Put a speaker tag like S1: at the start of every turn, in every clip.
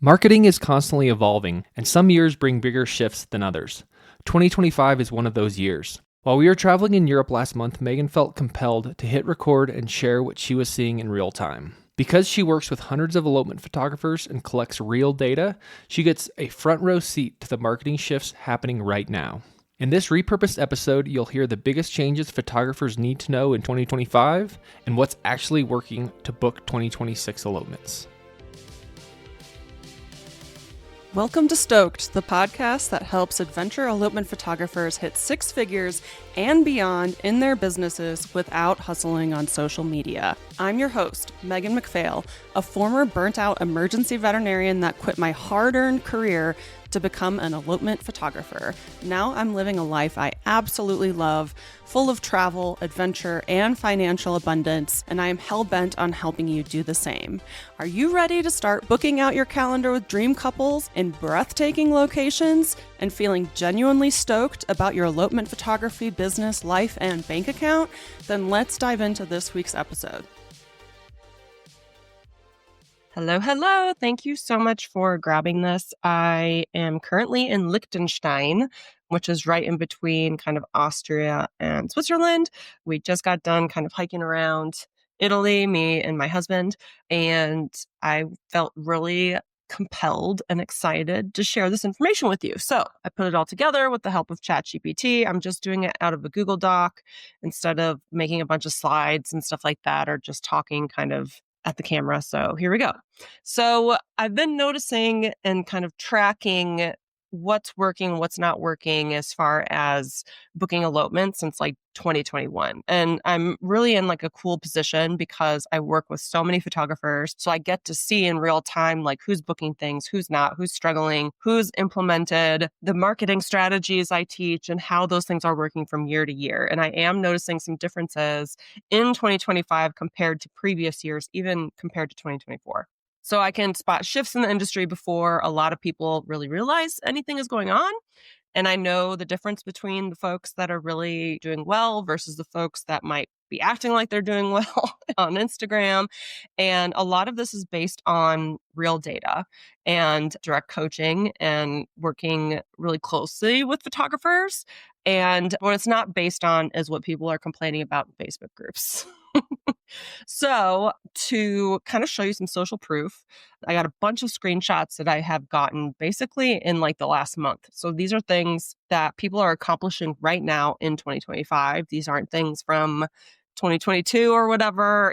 S1: Marketing is constantly evolving, and some years bring bigger shifts than others. 2025 is one of those years. While we were traveling in Europe last month, Megan felt compelled to hit record and share what she was seeing in real time. Because she works with hundreds of elopement photographers and collects real data, she gets a front row seat to the marketing shifts happening right now. In this repurposed episode, you'll hear the biggest changes photographers need to know in 2025 and what's actually working to book 2026 elopements.
S2: Welcome to Stoked, the podcast that helps adventure elopement photographers hit six figures and beyond in their businesses without hustling on social media. I'm your host, Megan McPhail, a former burnt-out emergency veterinarian that quit my hard-earned career to become an elopement photographer. Now I'm living a life I absolutely love, full of travel, adventure, and financial abundance, and I am hell-bent on helping you do the same. Are you ready to start booking out your calendar with dream couples in breathtaking locations and feeling genuinely stoked about your elopement photography business, life, and bank account? Then let's dive into this week's episode. Hello. Thank you so much for grabbing this. I am currently in Liechtenstein, which is right in between kind of Austria and Switzerland. We just got done kind of hiking around Italy, me and my husband, and I felt really compelled and excited to share this information with you. So I put it all together with the help of ChatGPT. I'm just doing it out of a Google Doc instead of making a bunch of slides and stuff like that, or just talking kind of at the camera. So here we go. So I've been noticing and kind of tracking what's working, what's not working as far as booking elopement since like 2021. And I'm really in like a cool position because I work with so many photographers. So I get to see in real time, like who's booking things, who's not, who's struggling, who's implemented the marketing strategies I teach and how those things are working from year to year. And I am noticing some differences in 2025 compared to previous years, even compared to 2024. So I can spot shifts in the industry before a lot of people really realize anything is going on. And I know the difference between the folks that are really doing well versus the folks that might be acting like they're doing well on Instagram. And a lot of this is based on real data and direct coaching and working really closely with photographers. And what it's not based on is what people are complaining about in Facebook groups. So to kind of show you some social proof, I got a bunch of screenshots that I have gotten basically in like the last month. So these are things that people are accomplishing right now in 2025. These aren't things from 2022 or whatever,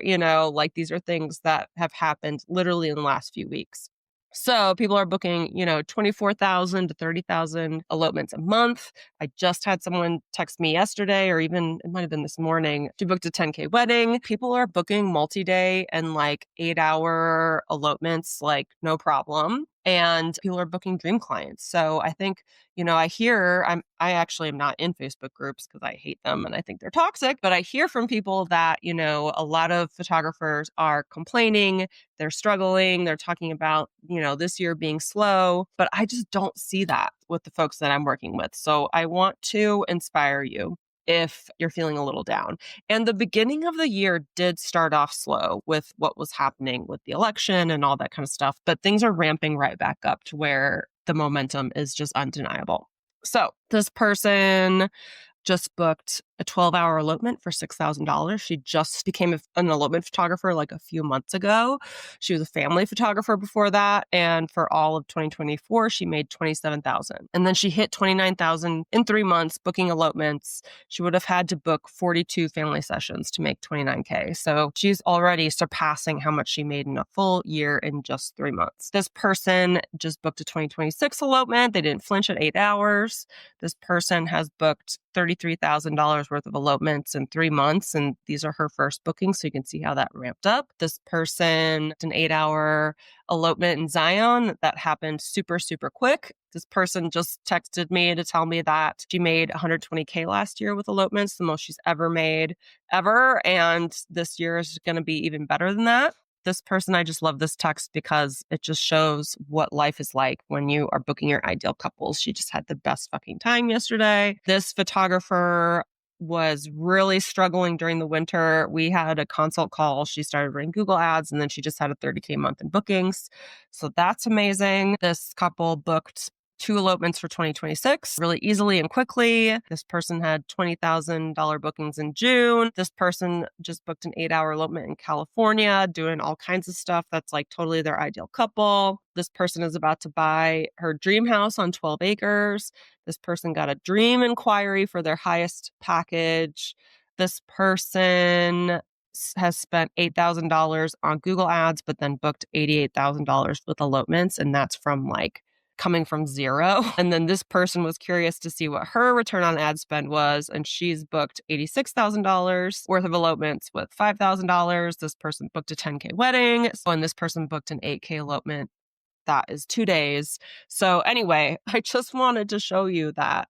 S2: like these are things that have happened literally in the last few weeks. So people are booking, 24,000 to 30,000 elopements a month. I just had someone text me yesterday, or even it might have been this morning. She booked a 10K wedding. People are booking multi-day and like 8-hour elopements, like no problem. And people are booking dream clients. So I think, I actually am not in Facebook groups because I hate them and I think they're toxic, but I hear from people that, a lot of photographers are complaining, they're struggling, they're talking about, this year being slow, but I just don't see that with the folks that I'm working with. So I want to inspire you if you're feeling a little down. And the beginning of the year did start off slow with what was happening with the election and all that kind of stuff, but things are ramping right back up to where the momentum is just undeniable. So this person just booked a 12-hour elopement for $6,000. She just became an elopement photographer like a few months ago. She was a family photographer before that. And for all of 2024, she made $27,000. And then she hit $29,000 in 3 months booking elopements. She would have had to book 42 family sessions to make $29K. So she's already surpassing how much she made in a full year in just 3 months. This person just booked a 2026 elopement. They didn't flinch at 8 hours. This person has booked $33,000 worth of elopements in 3 months. And these are her first bookings. So you can see how that ramped up. This person, an 8-hour elopement in Zion that happened super, super quick. This person just texted me to tell me that she made 120K last year with elopements, the most she's ever made ever. And this year is going to be even better than that. This person, I just love this text because it just shows what life is like when you are booking your ideal couples. She just had the best fucking time yesterday. This photographer was really struggling during the winter. We had a consult call. She started running Google ads and then she just had a 30K month in bookings. So that's amazing. This couple booked 2 elopements for 2026 really easily and quickly. This person had $20,000 bookings in June. This person just booked an 8-hour elopement in California, doing all kinds of stuff that's like totally their ideal couple. This person is about to buy her dream house on 12 acres. This person got a dream inquiry for their highest package. This person has spent $8,000 on Google ads, but then booked $88,000 with elopements. And that's from like coming from zero. And then this person was curious to see what her return on ad spend was. And she's booked $86,000 worth of elopements with $5,000. This person booked a 10K wedding. And this person booked an 8K elopement. That is 2 days. So anyway, I just wanted to show you that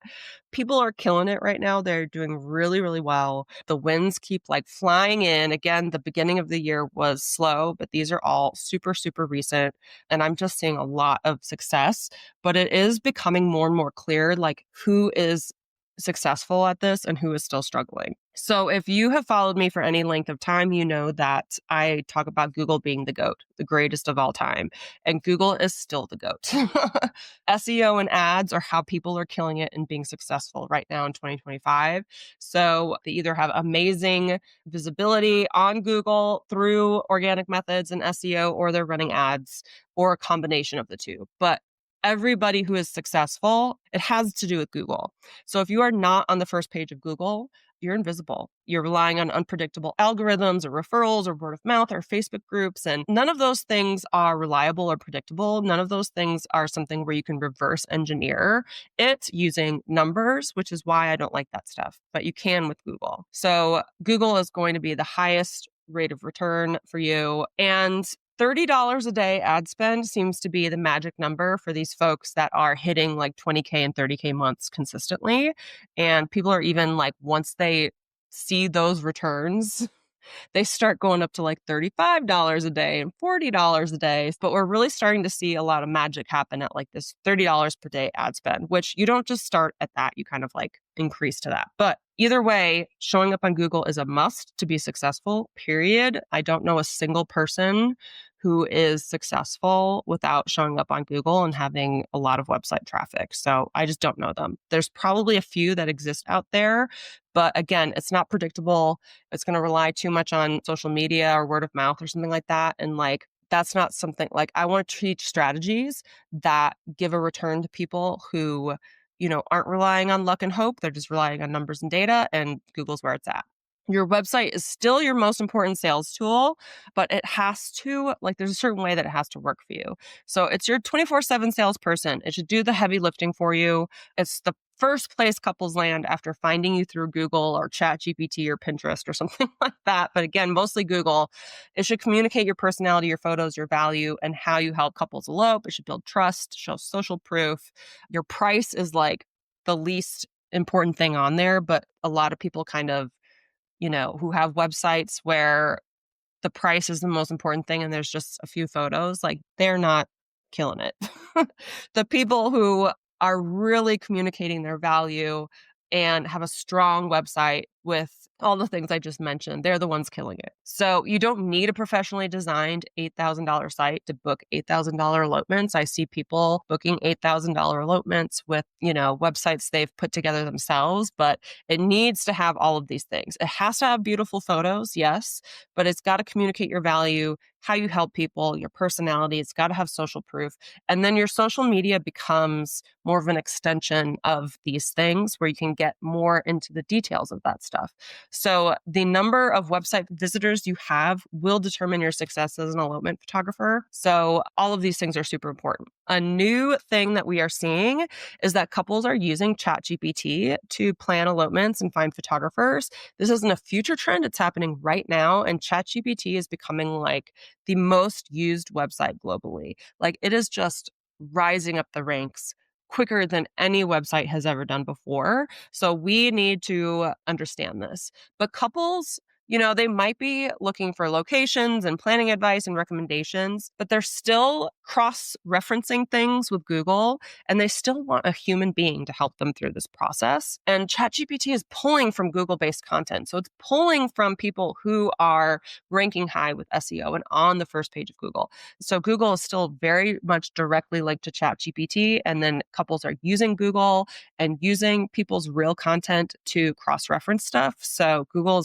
S2: people are killing it right now. They're doing really, really well. The wins keep like flying in. Again, the beginning of the year was slow, but these are all super, super recent. And I'm just seeing a lot of success, but it is becoming more and more clear, like who is successful at this and who is still struggling. So if you have followed me for any length of time, you know that I talk about Google being the GOAT, the greatest of all time. And Google is still the GOAT. SEO and ads are how people are killing it and being successful right now in 2025. So they either have amazing visibility on Google through organic methods and SEO, or they're running ads, or a combination of the two. But everybody who is successful, it has to do with Google. So if you are not on the first page of Google, you're invisible. You're relying on unpredictable algorithms or referrals or word of mouth or Facebook groups. And none of those things are reliable or predictable. None of those things are something where you can reverse engineer it using numbers, which is why I don't like that stuff. But you can with Google. So Google is going to be the highest rate of return for you. And $30 a day ad spend seems to be the magic number for these folks that are hitting like 20K and 30K months consistently. And people are even like, once they see those returns, they start going up to like $35 a day and $40 a day. But we're really starting to see a lot of magic happen at like this $30 per day ad spend, which you don't just start at that, you kind of like increase to that. But either way, showing up on Google is a must to be successful, period. I don't know a single person who is successful without showing up on Google and having a lot of website traffic. So I just don't know them. There's probably a few that exist out there, but again, it's not predictable. It's going to rely too much on social media or word of mouth or something like that. And like, that's not something like I want to teach strategies that give a return to people who, you know, aren't relying on luck and hope. They're just relying on numbers and data, and Google's where it's at. Your website is still your most important sales tool, but it has to, like, there's a certain way that it has to work for you. So it's your 24/7 salesperson. It should do the heavy lifting for you. It's the first place couples land after finding you through Google or ChatGPT or Pinterest or something like that. But again, mostly Google. It should communicate your personality, your photos, your value, and how you help couples elope. It should build trust, show social proof. Your price is like the least important thing on there, but a lot of people kind of, you know, who have websites where the price is the most important thing and there's just a few photos, like they're not killing it. The people who are really communicating their value and have a strong website with all the things I just mentioned, they're the ones killing it. So you don't need a professionally designed $8,000 site to book $8,000 elopements. I see people booking $8,000 elopements with, you know, websites they've put together themselves, but it needs to have all of these things. It has to have beautiful photos, yes, but it's got to communicate your value, how you help people, your personality. It's got to have social proof. And then your social media becomes more of an extension of these things where you can get more into the details of that stuff. So the number of website visitors you have will determine your success as an elopement photographer. So all of these things are super important. A new thing that we are seeing is that couples are using ChatGPT to plan elopements and find photographers. This isn't a future trend. It's happening right now. And ChatGPT is becoming like the most used website globally. Like it is just rising up the ranks quicker than any website has ever done before. So we need to understand this. But couples They might be looking for locations and planning advice and recommendations, but they're still cross-referencing things with Google, and they still want a human being to help them through this process. And ChatGPT is pulling from Google-based content. So it's pulling from people who are ranking high with SEO and on the first page of Google. So Google is still very much directly linked to ChatGPT, and then couples are using Google and using people's real content to cross-reference stuff. So Google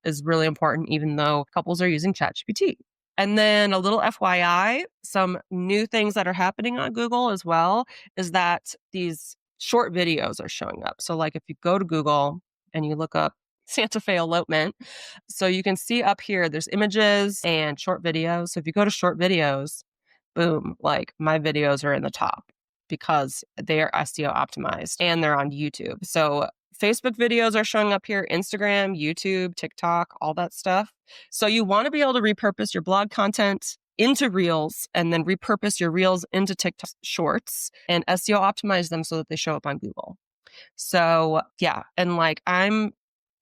S2: is really important, even though couples are using ChatGPT. And then a little FYI, some new things that are happening on Google as well is that these short videos are showing up. So like if you go to Google and you look up Santa Fe elopement, so you can see up here, there's images and short videos. So if you go to short videos, boom, like my videos are in the top because they are SEO optimized and they're on YouTube. So Facebook videos are showing up here, Instagram, YouTube, TikTok, all that stuff. So you want to be able to repurpose your blog content into Reels and then repurpose your Reels into TikTok Shorts and SEO optimize them so that they show up on Google. So yeah, and like I'm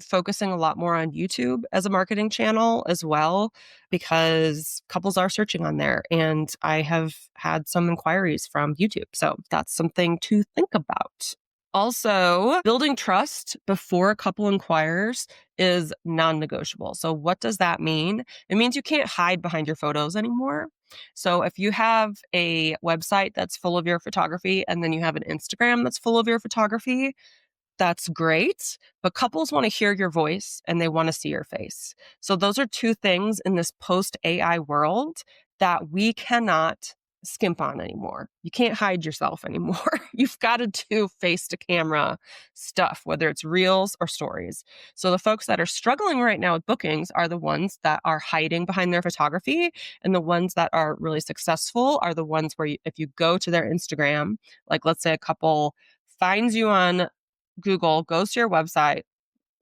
S2: focusing a lot more on YouTube as a marketing channel as well, because couples are searching on there. And I have had some inquiries from YouTube. So that's something to think about. Also, building trust before a couple inquires is non-negotiable. So what does that mean? It means you can't hide behind your photos anymore. So if you have a website that's full of your photography and then you have an Instagram that's full of your photography, that's great, but couples want to hear your voice and they want to see your face. So those are two things in this post-AI world that we cannot skimp on anymore. You can't hide yourself anymore. You've got to do face-to-camera stuff, whether it's reels or stories. So the folks that are struggling right now with bookings are the ones that are hiding behind their photography, and the ones that are really successful are the ones where if you go to their Instagram, like let's say a couple finds you on Google, goes to your website,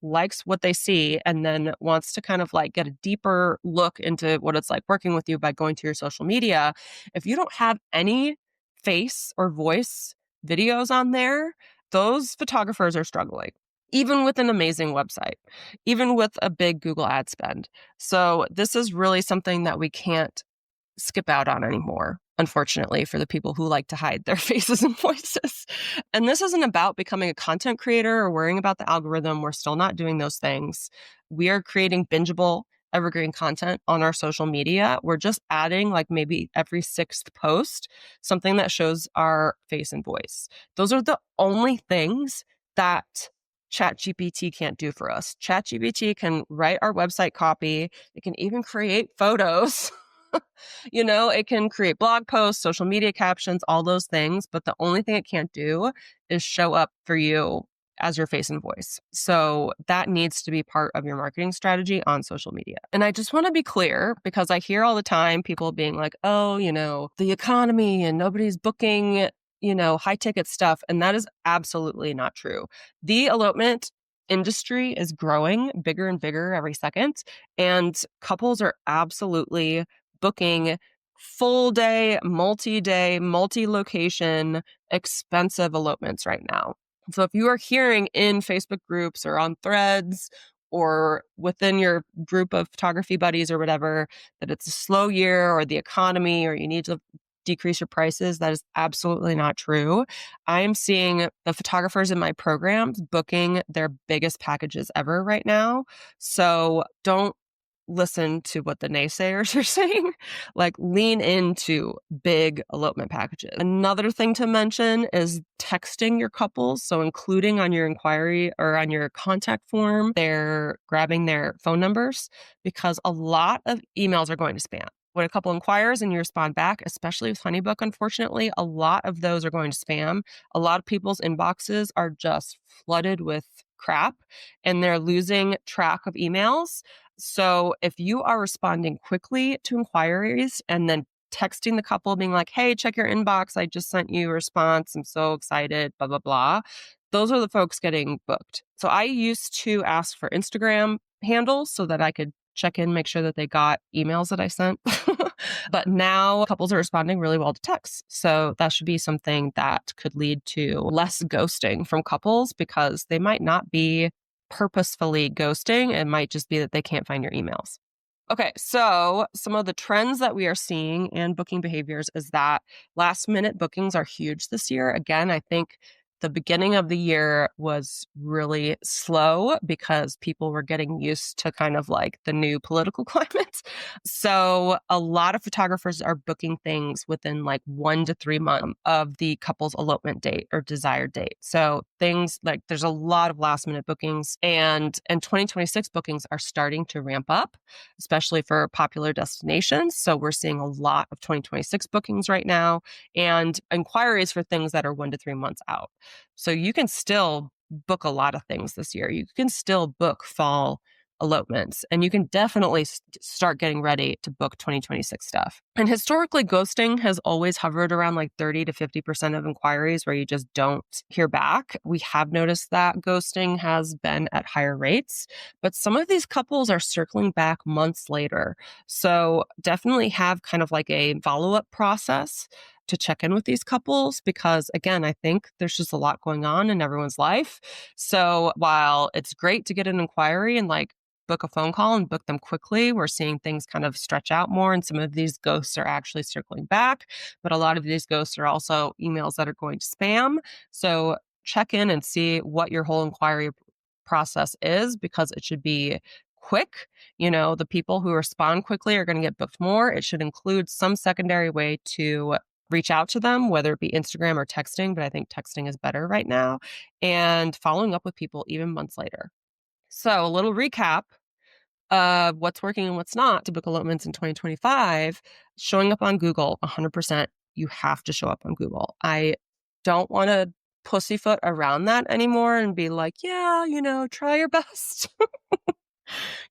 S2: likes what they see, and then wants to kind of like get a deeper look into what it's like working with you by going to your social media. If you don't have any face or voice videos on there, those photographers are struggling, even with an amazing website, even with a big Google ad spend. So this is really something that we can't skip out on anymore, unfortunately, for the people who like to hide their faces and voices. And this isn't about becoming a content creator or worrying about the algorithm. We're still not doing those things. We are creating bingeable, evergreen content on our social media. We're just adding like maybe every sixth post, something that shows our face and voice. Those are the only things that ChatGPT can't do for us. ChatGPT can write our website copy. It can even create photos. It can create blog posts, social media captions, all those things. But the only thing it can't do is show up for you as your face and voice. So that needs to be part of your marketing strategy on social media. And I just want to be clear because I hear all the time people being like, oh, the economy and nobody's booking, high ticket stuff. And that is absolutely not true. The elopement industry is growing bigger and bigger every second. And couples are absolutely booking full day, multi-location, expensive elopements right now. So if you are hearing in Facebook groups or on threads or within your group of photography buddies or whatever, that it's a slow year or the economy or you need to decrease your prices, that is absolutely not true. I am seeing the photographers in my programs booking their biggest packages ever right now. So don't listen to what the naysayers are saying. Like lean into big elopement packages. Another thing to mention is texting your couples. So including on your inquiry or on your contact form, they're grabbing their phone numbers because a lot of emails are going to spam. When a couple inquires and you respond back, especially with Honeybook, unfortunately, a lot of those are going to spam. A lot of people's inboxes are just flooded with crap and they're losing track of emails. So if you are responding quickly to inquiries and then texting the couple being like, hey, check your inbox. I just sent you a response. I'm so excited, blah, blah, blah. Those are the folks getting booked. So I used to ask for Instagram handles so that I could check in, make sure that they got emails that I sent. But now couples are responding really well to texts. So that should be something that could lead to less ghosting from couples because they might not be purposefully ghosting. It might just be that they can't find your emails. Okay, so some of the trends that we are seeing in booking behaviors is that last minute bookings are huge this year. Again, I think the beginning of the year was really slow because people were getting used to kind of like the new political climate. So a lot of photographers are booking things within like 1 to 3 months of the couple's elopement date or desired date. So things like there's a lot of last minute bookings, and 2026 bookings are starting to ramp up, especially for popular destinations. So we're seeing a lot of 2026 bookings right now and inquiries for things that are 1 to 3 months out. So you can still book a lot of things this year. You can still book fall elopements, and you can definitely start getting ready to book 2026 stuff. And historically, ghosting has always hovered around like 30 to 50% of inquiries where you just don't hear back. We have noticed that ghosting has been at higher rates, but some of these couples are circling back months later. So definitely have kind of like a follow-up process to check in with these couples, because again, I think there's just a lot going on in everyone's life. So while it's great to get an inquiry and like book a phone call and book them quickly, we're seeing things kind of stretch out more, and some of these ghosts are actually circling back. But a lot of these ghosts are also emails that are going to spam. So check in and see what your whole inquiry process is, because it should be quick. The people who respond quickly are going to get booked more. It should include some secondary way to reach out to them, whether it be Instagram or texting, but I think texting is better right now, and following up with people even months later. So a little recap of what's working and what's not to book elopements in 2025. Showing up on Google, 100%. You have to show up on Google. I don't want to pussyfoot around that anymore and be like, yeah, try your best.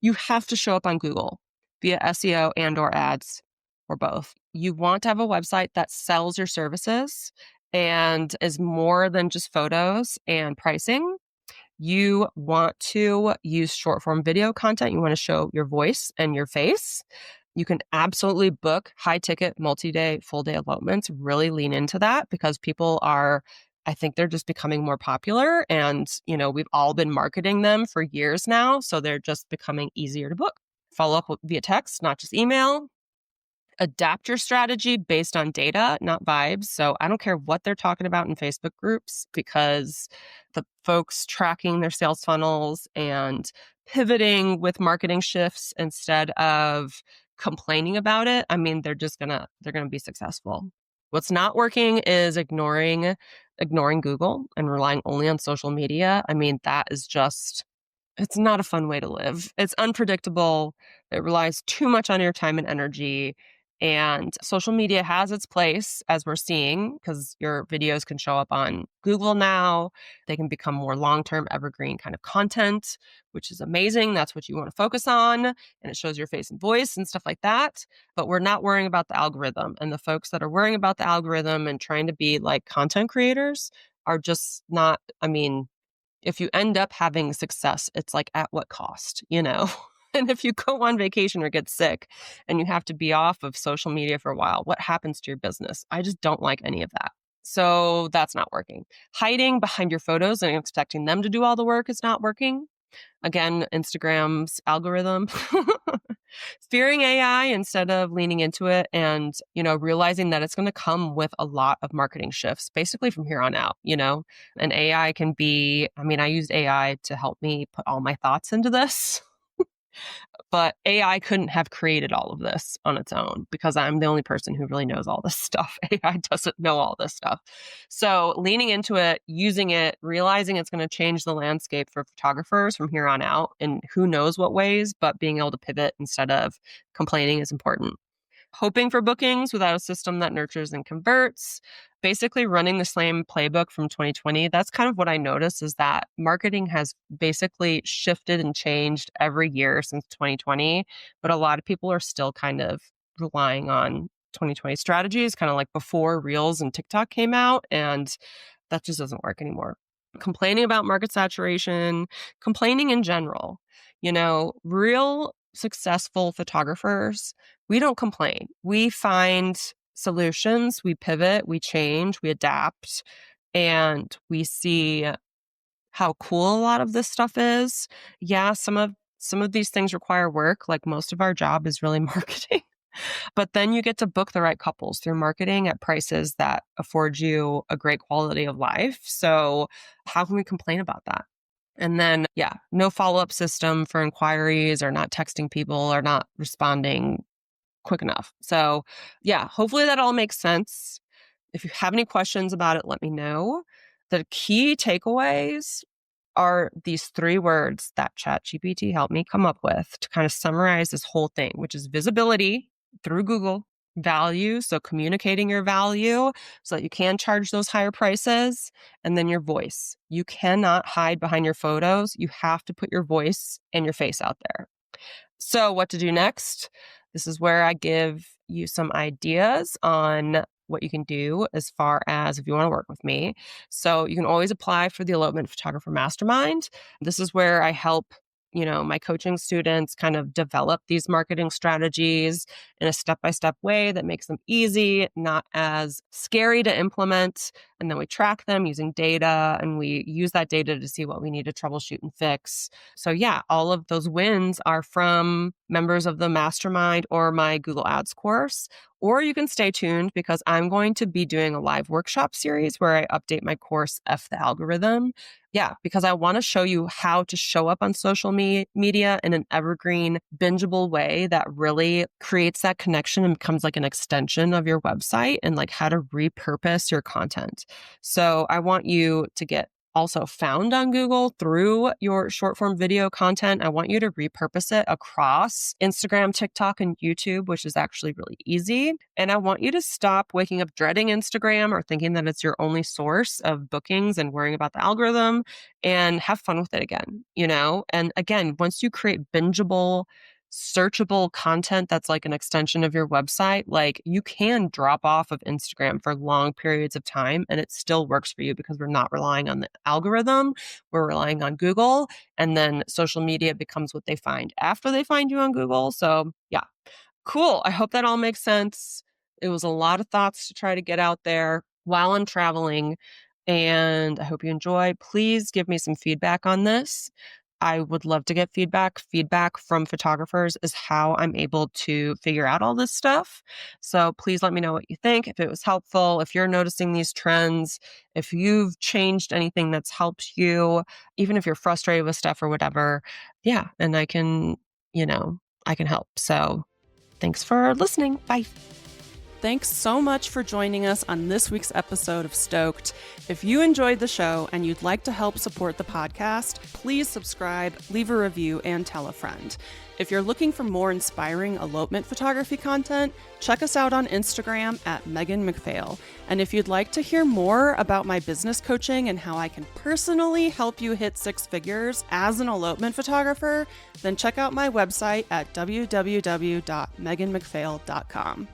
S2: You have to show up on Google via SEO and or ads, or both. You want to have a website that sells your services and is more than just photos and pricing. You want to use short form video content. You want to show your voice and your face. You can absolutely book high ticket, multi-day, full day elopements. Really lean into that, because I think they're just becoming more popular, and, we've all been marketing them for years now. So they're just becoming easier to book. Follow up via text, not just email. Adapt your strategy based on data, not vibes. So I don't care what they're talking about in Facebook groups, because the folks tracking their sales funnels and pivoting with marketing shifts instead of complaining about it, I mean, they're going to be successful. What's not working is ignoring Google and relying only on social media. I mean, it's not a fun way to live. It's unpredictable. It relies too much on your time and energy. And social media has its place, as we're seeing, because your videos can show up on Google now. They can become more long-term evergreen kind of content, which is amazing. That's what you want to focus on. And it shows your face and voice and stuff like that. But we're not worrying about the algorithm. And the folks that are worrying about the algorithm and trying to be like content creators are just not, if you end up having success, it's like at what cost, And if you go on vacation or get sick and you have to be off of social media for a while, what happens to your business? I just don't like any of that. So that's not working. Hiding behind your photos and expecting them to do all the work is not working. Again, Instagram's algorithm. Fearing AI instead of leaning into it, and, realizing that it's going to come with a lot of marketing shifts basically from here on out, And AI can be, I used AI to help me put all my thoughts into this. But AI couldn't have created all of this on its own, because I'm the only person who really knows all this stuff. AI doesn't know all this stuff. So leaning into it, using it, realizing it's going to change the landscape for photographers from here on out in who knows what ways, but being able to pivot instead of complaining is important. Hoping for bookings without a system that nurtures and converts, basically running the same playbook from 2020. That's kind of what I noticed, is that marketing has basically shifted and changed every year since 2020. But a lot of people are still kind of relying on 2020 strategies, kind of like before Reels and TikTok came out. And that just doesn't work anymore. Complaining about market saturation, complaining in general, real successful photographers, we don't complain. We find solutions, we pivot, we change, we adapt, and we see how cool a lot of this stuff is. Yeah, some of these things require work. Like most of our job is really marketing. But then you get to book the right couples through marketing at prices that afford you a great quality of life. So how can we complain about that? And then, yeah, no follow-up system for inquiries or not texting people or not responding quick enough. So yeah, hopefully that all makes sense. If you have any questions about it, let me know. The key takeaways are these 3 words that ChatGPT helped me come up with to kind of summarize this whole thing, which is visibility through Google, value, so communicating your value so that you can charge those higher prices, and then your voice. You cannot hide behind your photos. You have to put your voice and your face out there. So, what to do next? This is where I give you some ideas on what you can do as far as if you want to work with me. So, you can always apply for the Elopement Photographer Mastermind. This is where I help, my coaching students kind of develop these marketing strategies in a step-by-step way that makes them easy, not as scary to implement. And then we track them using data, and we use that data to see what we need to troubleshoot and fix. So yeah, all of those wins are from members of the mastermind or my Google Ads course. Or you can stay tuned because I'm going to be doing a live workshop series where I update my course, F the Algorithm. Yeah, because I want to show you how to show up on social media in an evergreen, bingeable way that really creates that connection and becomes like an extension of your website, and like how to repurpose your content. So I want you to get also found on Google through your short form video content. I want you to repurpose it across Instagram, TikTok, and YouTube, which is actually really easy. And I want you to stop waking up dreading Instagram or thinking that it's your only source of bookings and worrying about the algorithm, and have fun with it again, And again, once you create bingeable, searchable content that's like an extension of your website, like you can drop off of Instagram for long periods of time and it still works for you because we're not relying on the algorithm. We're relying on Google, and then social media becomes what they find after they find you on Google. So yeah, cool. I hope that all makes sense. It was a lot of thoughts to try to get out there while I'm traveling, and I hope you enjoy. Please give me some feedback on this. I would love to get feedback. Feedback from photographers is how I'm able to figure out all this stuff. So please let me know what you think, if it was helpful, if you're noticing these trends, if you've changed anything that's helped you, even if you're frustrated with stuff or whatever. Yeah, and I can help. So thanks for listening. Bye.
S3: Thanks so much for joining us on this week's episode of Stoked. If you enjoyed the show and you'd like to help support the podcast, please subscribe, leave a review, and tell a friend. If you're looking for more inspiring elopement photography content, check us out on Instagram at Megan McPhail. And if you'd like to hear more about my business coaching and how I can personally help you hit 6 figures as an elopement photographer, then check out my website at www.meganmcphail.com.